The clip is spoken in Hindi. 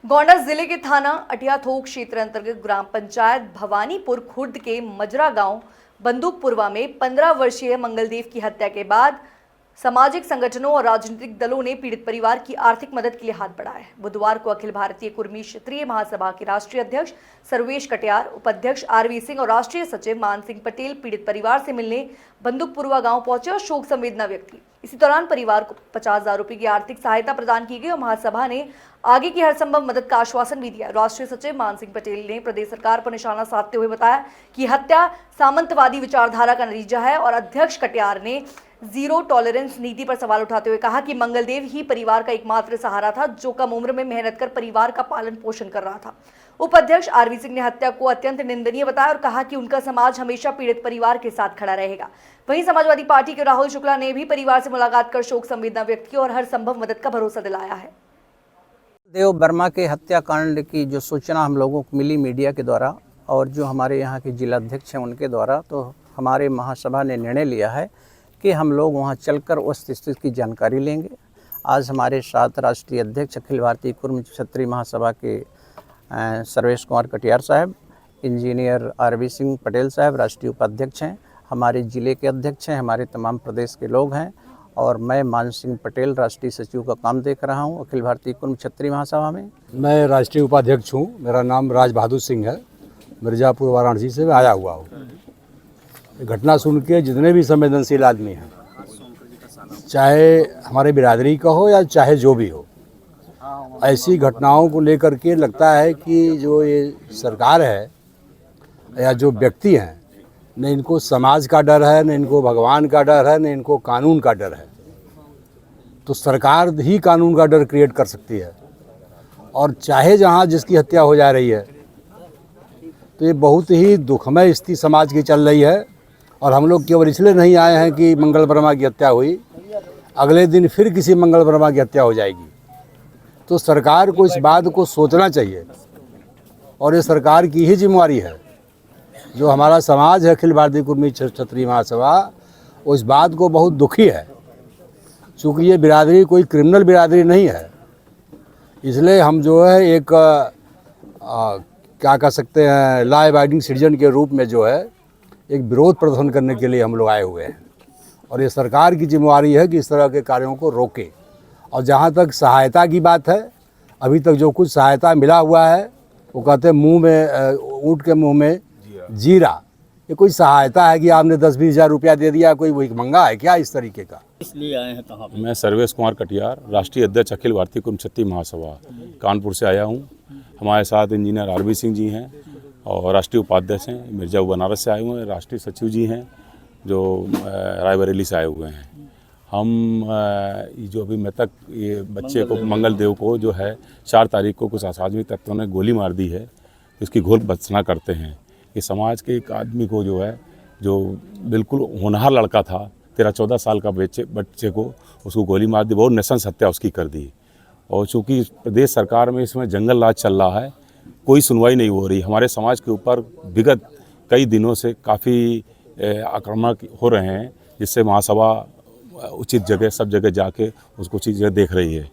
गोंडा जिले के थाना अटियाथोक क्षेत्र अंतर्गत ग्राम पंचायत भवानीपुर खुर्द के मजरा गांव बंदूकपुरवा में 15 वर्षीय मंगलदेव की हत्या के बाद सामाजिक संगठनों और राजनीतिक दलों ने पीड़ित परिवार की आर्थिक मदद के लिए हाथ बढ़ाया है। बुधवार को अखिल भारतीय कुर्मी क्षेत्रीय महासभा के राष्ट्रीय अध्यक्ष सर्वेश कटियार, उपाध्यक्ष आरवी सिंह और राष्ट्रीय सचिव मान सिंह पटेल पीड़ित परिवार से मिलने बंदूकपुरवा गांव पहुंचे और शोक संवेदना व्यक्त की। इसी दौरान परिवार को 50,000 रुपए की आर्थिक सहायता प्रदान की गई और महासभा ने आगे की हर संभव मदद का आश्वासन भी दिया। राष्ट्रीय सचिव मान सिंह पटेल ने प्रदेश सरकार पर निशाना साधते हुए बताया कि हत्या सामंतवादी विचारधारा का नतीजा है और अध्यक्ष कटियार ने जीरो टॉलरेंस नीति पर सवाल उठाते हुए कहा कि मंगलदेव ही परिवार का एकमात्र सहारा था, जो कम उम्र में मेहनत कर परिवार का पालन पोषण कर रहा था। उपाध्यक्ष आरवी सिंह ने हत्या को अत्यंत निंदनीय बताया और कहा कि उनका समाज हमेशा पीड़ित परिवार के साथ खड़ा रहेगा। वहीं समाजवादी पार्टी के राहुल शुक्ला ने भी परिवार से मुलाकात कर शोक संवेदना व्यक्त की और हर संभव मदद का भरोसा दिलाया है। देव वर्मा के हत्याकांड की जो सूचना हम लोगों को मिली मीडिया के द्वारा और जो हमारे यहाँ के जिला अध्यक्ष हैं उनके द्वारा, तो हमारे महासभा ने निर्णय लिया है कि हम लोग वहाँ चलकर उस स्थिति की जानकारी लेंगे। आज हमारे साथ राष्ट्रीय अध्यक्ष अखिल भारतीय कुर्मी क्षेत्रीय महासभा के सर्वेश कुमार कटियार साहब, इंजीनियर आरवी सिंह पटेल साहब राष्ट्रीय उपाध्यक्ष हैं, हमारे ज़िले के अध्यक्ष हैं, हमारे तमाम प्रदेश के लोग हैं और मैं मान सिंह पटेल राष्ट्रीय सचिव का काम देख रहा हूं अखिल भारतीय कुर्मी क्षेत्रीय महासभा में। मैं राष्ट्रीय उपाध्यक्ष हूं, मेरा नाम राज बहादुर सिंह है, मिर्ज़ापुर वाराणसी से मैं आया हुआ हूं। घटना सुन के जितने भी संवेदनशील आदमी हैं, चाहे हमारे बिरादरी का हो या चाहे जो भी हो, ऐसी घटनाओं को लेकर के लगता है कि जो ये सरकार है या जो व्यक्ति हैं, न इनको समाज का डर है, न इनको भगवान का डर है, न इनको कानून का डर है। तो सरकार ही कानून का डर क्रिएट कर सकती है और चाहे जहाँ जिसकी हत्या हो जा रही है, तो ये बहुत ही दुखमय स्थिति समाज की चल रही है। और हम लोग केवल इसलिए नहीं आए हैं कि मंगल वर्मा की हत्या हुई, अगले दिन फिर किसी मंगल वर्मा की हत्या हो जाएगी। तो सरकार को इस बात को सोचना चाहिए और ये सरकार की ही जिम्मेवारी है। जो हमारा समाज है अखिल भारतीय कुर्मी क्षेत्रीय महासभा, वो इस बात को बहुत दुखी है। चूँकि ये बिरादरी कोई क्रिमिनल बिरादरी नहीं है, इसलिए हम जो है एक क्या कह सकते हैं, लॉ अबाइडिंग सिटीजन के रूप में जो है एक विरोध प्रदर्शन करने के लिए हम लोग आए हुए हैं। और ये सरकार की जिम्मेवारी है कि इस तरह के कार्यों को रोके। और जहाँ तक सहायता की बात है, अभी तक जो कुछ सहायता मिला हुआ है, वो कहते हैं मुँह में ऊँट के मुँह में जीरा। ये कोई सहायता है कि आपने 10-20 हज़ार रुपया दे दिया, कोई वही मंगा है क्या इस तरीके का? इसलिए आए हैं कहाँ पे? मैं सर्वेश कुमार कटियार, राष्ट्रीय अध्यक्ष अखिल भारतीय कुर्मी क्षेत्रीय महासभा कानपुर से आया हूँ। हमारे साथ इंजीनियर आरवी सिंह जी हैं और राष्ट्रीय उपाध्यक्ष हैं, मिर्ज़ापुर बनारस से आए हुए हैं, राष्ट्रीय सचिव जी हैं जो रायबरेली से आए हुए हैं। हम जो अभी मृतक ये बच्चे को मंगलदेव को जो है 4 तारीख को कुछ असामाजिक तत्वों ने गोली मार दी है, इसकी घोर भर्त्सना करते हैं। कि समाज के एक आदमी को जो है, जो बिल्कुल होनहार लड़का था, 13-14 साल का बच्चे को उसको गोली मार दी, बहुत नृशंस हत्या उसकी कर दी। और चूँकि प्रदेश सरकार में इसमें जंगल राज चल रहा है, कोई सुनवाई नहीं हो रही। हमारे समाज के ऊपर विगत कई दिनों से काफ़ी आक्रमण हो रहे हैं, जिससे महासभा उचित जगह सब जगह जाके उसको चीज़ें देख रही है।